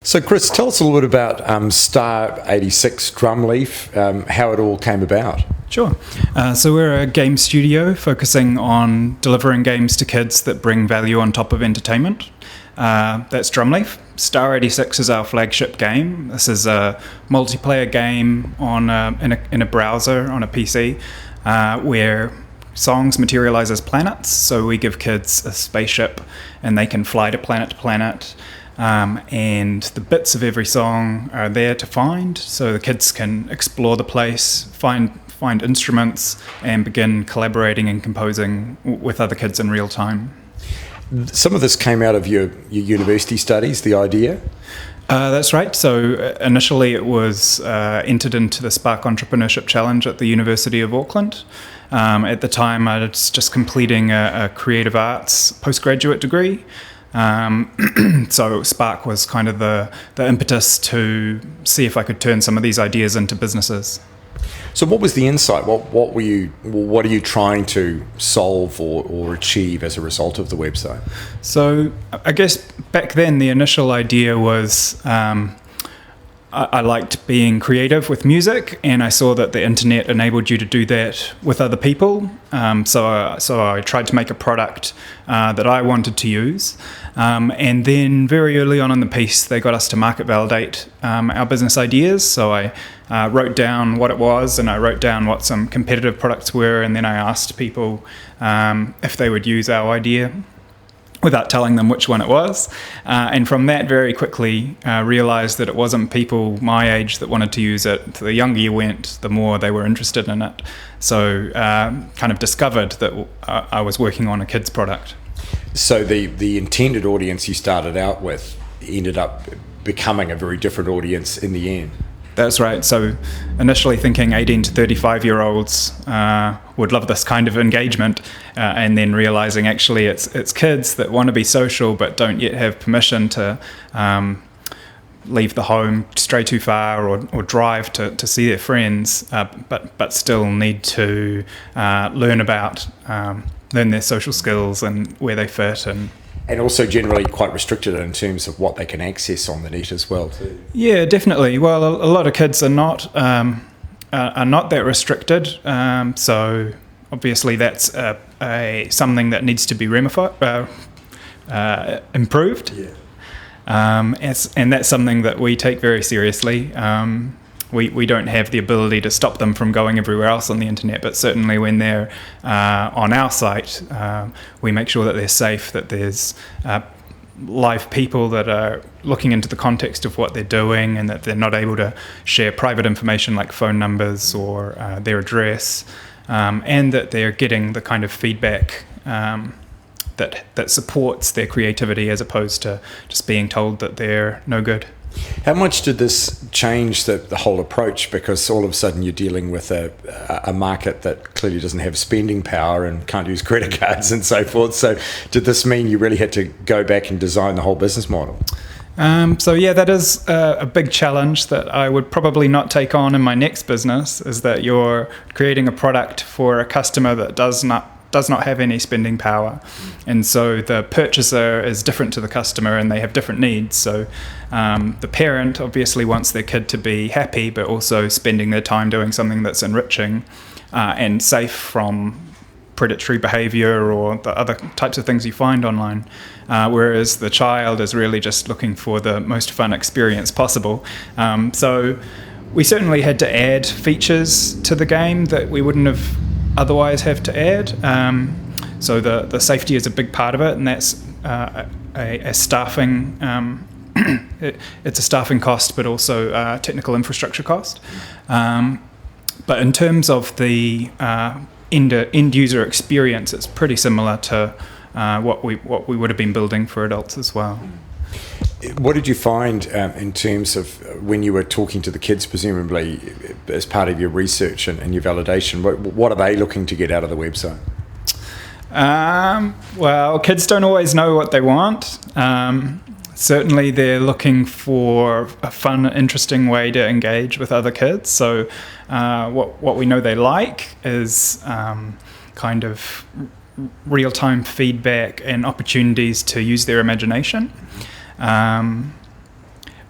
So, Chris, tell us a little bit about Star 86 Drumleaf, how it all came about. Sure. So we're a game studio focusing on delivering games to kids that bring value on top of entertainment. That's Drumleaf. Star 86 is our flagship game. This is a multiplayer game on in a browser on a PC where songs materialize as planets. So we give kids a spaceship and they can fly to planet. And the bits of every song are there to find, so the kids can explore the place, find instruments, and begin collaborating and composing with other kids in real time. Some of this came out of your university studies, the idea? That's right. So initially it was entered into the Spark Entrepreneurship Challenge at the University of Auckland. At the time I was just completing a creative arts postgraduate degree. So Spark was kind of the impetus to see if I could turn some of these ideas into businesses. So what was the insight? What are you trying to solve or achieve as a result of the website? So I guess back then the initial idea was I liked being creative with music, and I saw that the internet enabled you to do that with other people. So I tried to make a product that I wanted to use. And then very early on in the piece, they got us to market validate our business ideas. So I wrote down what it was, and I wrote down what some competitive products were, and then I asked people if they would use our idea without telling them which one it was. And from that very quickly realized that it wasn't people my age that wanted to use it. The younger you went, the more they were interested in it. So kind of discovered that I was working on a kid's product. So the intended audience you started out with ended up becoming a very different audience in the end. That's right. So initially thinking 18 to 35-year-olds would love this kind of engagement, and then realizing actually it's kids that want to be social but don't yet have permission to leave the home, stray too far, or drive to see their friends, but still need to learn their social skills and where they fit, and also generally quite restricted in terms of what they can access on the net as well too. Yeah, definitely. Well, a lot of kids are not that restricted. So obviously that's something that needs to be improved. Yeah. And that's something that we take very seriously. We don't have the ability to stop them from going everywhere else on the internet, but certainly when they're on our site, we make sure that they're safe, that there's live people that are looking into the context of what they're doing, and that they're not able to share private information like phone numbers or their address, and that they're getting the kind of feedback that supports their creativity as opposed to just being told that they're no good. How much did this change the whole approach? Because all of a sudden you're dealing with a market that clearly doesn't have spending power and can't use credit cards and so forth. So did this mean you really had to go back and design the whole business model? So yeah, that is a big challenge that I would probably not take on in my next business, is that you're creating a product for a customer that does not have any spending power, and so the purchaser is different to the customer and they have different needs. So the parent obviously wants their kid to be happy but also spending their time doing something that's enriching and safe from predatory behavior or the other types of things you find online, whereas the child is really just looking for the most fun experience possible. So we certainly had to add features to the game that we wouldn't have otherwise have to add. So the safety is a big part of it, and that's a staffing it's a staffing cost, but also technical infrastructure cost. But in terms of the end user experience, it's pretty similar to what we would have been building for adults as well. What did you find in terms of when you were talking to the kids, presumably as part of your research and your validation? What are they looking to get out of the website? Well, kids don't always know what they want. Certainly they're looking for a fun, interesting way to engage with other kids. So what we know they like is kind of real-time feedback and opportunities to use their imagination.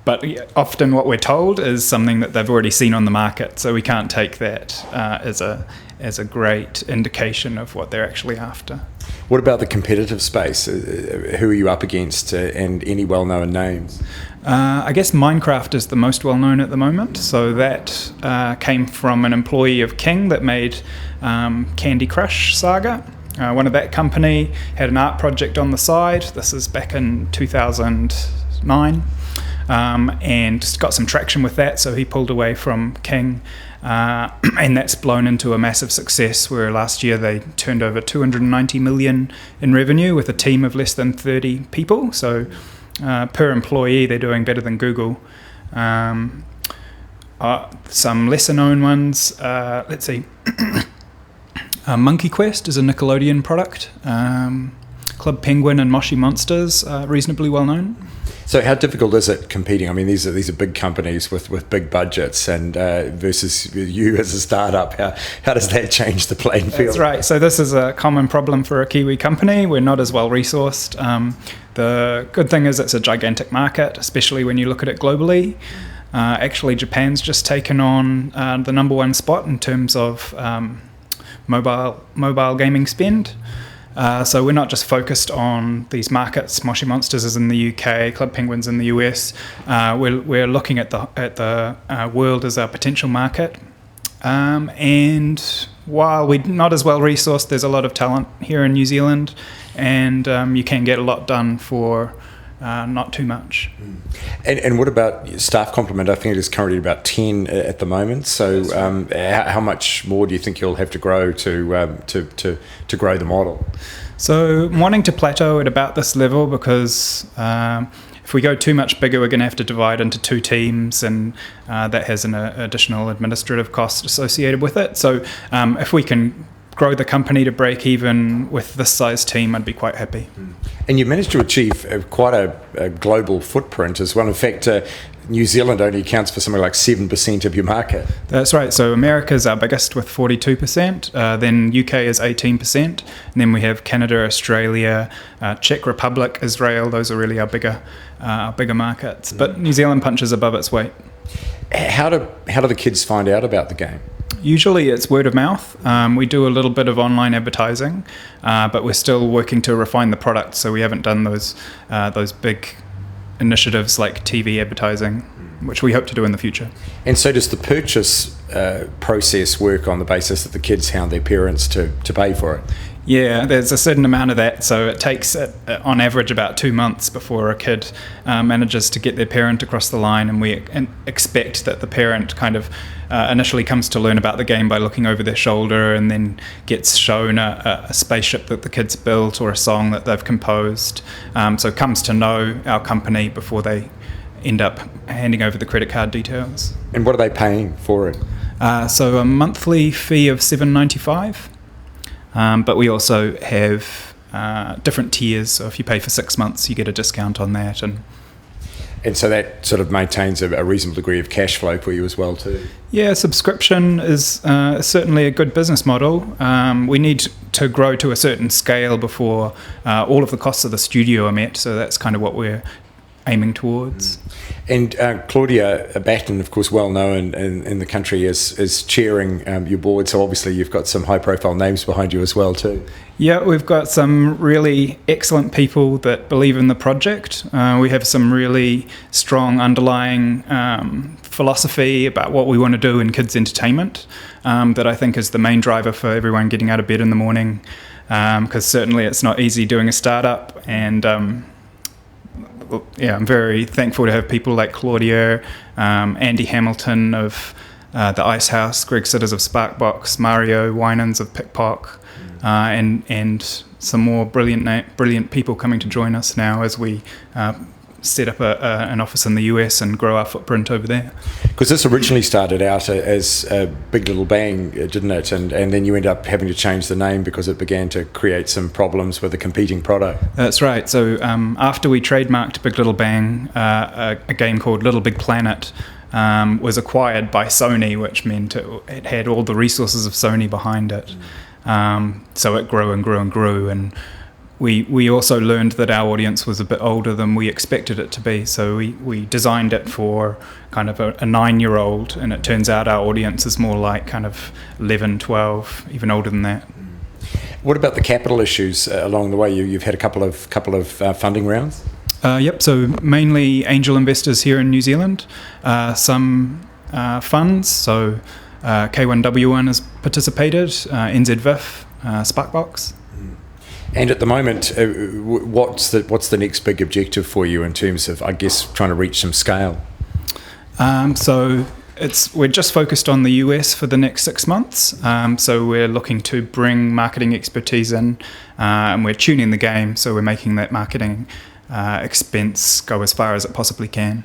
But often what we're told is something that they've already seen on the market, so we can't take that as a great indication of what they're actually after. What about the competitive space? Who are you up against, and any well-known names? I guess Minecraft is the most well-known at the moment. So that came from an employee of King that made Candy Crush Saga. One of that company had an art project on the side. This is back in 2009. And got some traction with that, so he pulled away from King, and that's blown into a massive success, where last year they turned over 290 million in revenue with a team of less than 30 people, so per employee they're doing better than Google. Some lesser known ones, let's see, Monkey Quest is a Nickelodeon product. Club Penguin and Moshi Monsters are reasonably well known. So how difficult is it competing? I mean, these are big companies with big budgets, and versus you as a startup. How does that change the playing field? That's right. So this is a common problem for a Kiwi company. We're not as well resourced. The good thing is it's a gigantic market, especially when you look at it globally. Actually, Japan's just taken on the number one spot in terms of mobile gaming spend. So we're not just focused on these markets. Moshi Monsters is in the UK, Club Penguin's in the US. We're looking at the world as our potential market. And while we're not as well resourced, there's a lot of talent here in New Zealand, and you can get a lot done for not too much. And what about staff complement? I think it is currently about 10 at the moment. So how much more do you think you'll have to grow to grow the model? So I'm wanting to plateau at about this level, because if we go too much bigger, we're going to have to divide into two teams, and that has an additional administrative cost associated with it. So if we can grow the company to break even with this size team, I'd be quite happy. And you managed to achieve quite a global footprint as well. In fact, New Zealand only accounts for something like 7% of your market. That's right. So America's our biggest with 42%, then UK is 18%, and then we have Canada, Australia, Czech Republic, Israel. Those are really our bigger markets. But New Zealand punches above its weight. How do the kids find out about the game? Usually it's word of mouth. We do a little bit of online advertising, but we're still working to refine the product, so we haven't done those big initiatives like TV advertising, which we hope to do in the future. And so does the purchase process work on the basis that the kids hound their parents to pay for it? Yeah, there's a certain amount of that, so it takes on average about 2 months before a kid manages to get their parent across the line, and we expect that the parent kind of initially comes to learn about the game by looking over their shoulder, and then gets shown a spaceship that the kids built or a song that they've composed, so comes to know our company before they end up handing over the credit card details. And what are they paying for it? So a monthly fee of $7.95. But we also have different tiers, so if you pay for 6 months, you get a discount on that. And so that sort of maintains a reasonable degree of cash flow for you as well too? Yeah, subscription is certainly a good business model. We need to grow to a certain scale before all of the costs of the studio are met, so that's kind of what we're aiming towards. And Claudia Batten, of course, well known in the country, is chairing your board, so obviously you've got some high profile names behind you as well too. Yeah, we've got some really excellent people that believe in the project. We have some really strong underlying philosophy about what we want to do in kids entertainment, that I think is the main driver for everyone getting out of bed in the morning, because certainly it's not easy doing a startup, and I'm very thankful to have people like Claudia, Andy Hamilton of the Ice House, Greg Sitters of Sparkbox, Mario Winans of Pickpock, and some more brilliant people coming to join us now as we set up an office in the US and grow our footprint over there. Because this originally started out as Big Little Bang, didn't it? And then you end up having to change the name because it began to create some problems with a competing product. That's right. So after we trademarked Big Little Bang, a game called Little Big Planet was acquired by Sony, which meant it had all the resources of Sony behind it. So it grew and grew and grew, and we also learned that our audience was a bit older than we expected it to be. So we designed it for kind of a 9-year-old, and it turns out our audience is more like kind of 11, 12, even older than that. What about the capital issues along the way? You've had a couple of funding rounds? Yep, so mainly angel investors here in New Zealand, some funds, so K1W1 has participated, NZVIF, Sparkbox. And at the moment, what's the next big objective for you in terms of, I guess, trying to reach some scale? So we're just focused on the US for the next 6 months. So we're looking to bring marketing expertise in, and we're tuning the game. So we're making that marketing expense go as far as it possibly can.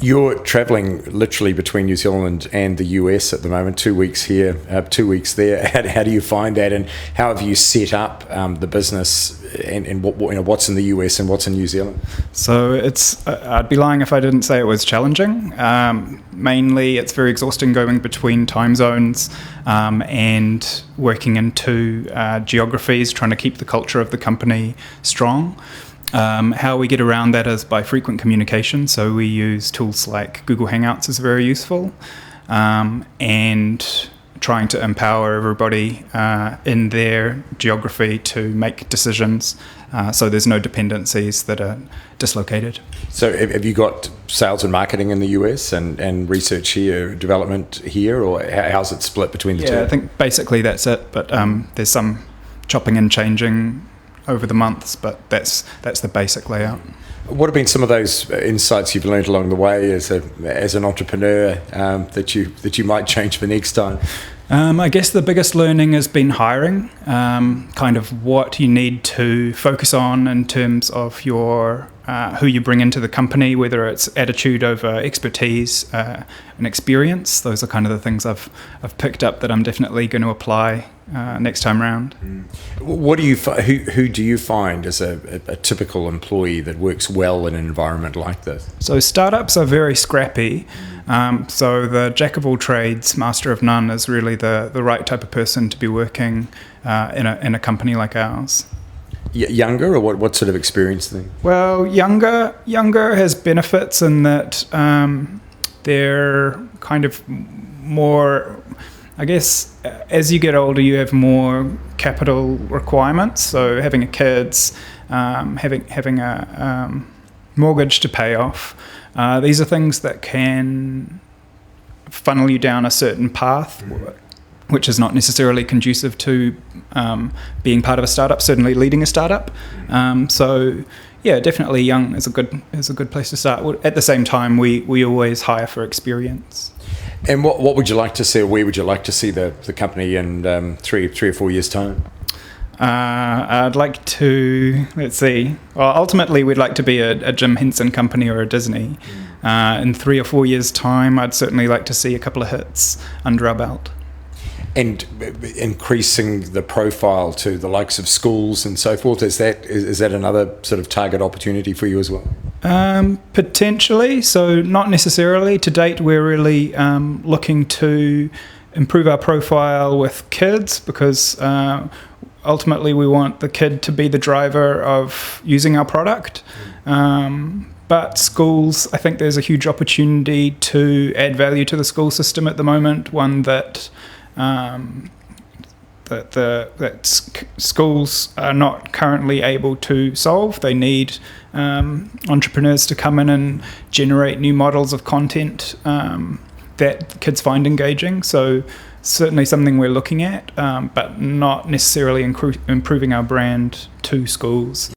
You're travelling literally between New Zealand and the US at the moment, 2 weeks here, 2 weeks there. How do you find that, and how have you set up the business, and what's in the US and what's in New Zealand? So I'd be lying if I didn't say it was challenging. Mainly, it's very exhausting going between time zones and working in two geographies, trying to keep the culture of the company strong. How we get around that is by frequent communication. So we use tools like Google Hangouts is very useful, and trying to empower everybody in their geography to make decisions, so there's no dependencies that are dislocated. So have you got sales and marketing in the US and research here, development here, or how's it split between the two? Yeah, I think basically that's it, but there's some chopping and changing over the months, but that's the basic layout. What have been some of those insights you've learned along the way as an entrepreneur that you might change for next time? I guess the biggest learning has been hiring, kind of what you need to focus on in terms of your who you bring into the company, whether it's attitude over expertise and experience. Those are kind of the things I've picked up that I'm definitely going to apply next time round. What do you who do you find as a typical employee that works well in an environment like this? So startups are very scrappy. So the jack of all trades, master of none is really the right type of person to be working in a company like ours. Younger, or what sort of experience thing? Well, younger has benefits in that they're kind of more, I guess, as you get older, you have more capital requirements. So having a kids, having a mortgage to pay off. These are things that can funnel you down a certain path, which is not necessarily conducive to being part of a startup, certainly leading a startup. So yeah, definitely young is a good place to start. At the same time, we always hire for experience. And what would you like to see, or where would you like to see the company in 3 or 4 years' time? I'd like to, let's see, well, ultimately we'd like to be a Jim Henson company or a Disney. In 3 or 4 years' time, I'd certainly like to see a couple of hits under our belt. And increasing the profile to the likes of schools and so forth, is that another sort of target opportunity for you as well? Potentially, so not necessarily. To date, we're really looking to improve our profile with kids, because ultimately we want the kid to be the driver of using our product. But schools, I think there's a huge opportunity to add value to the school system at the moment, one that schools are not currently able to solve. They need entrepreneurs to come in and generate new models of content that kids find engaging. So certainly something we're looking at, but not necessarily improving our brand to schools.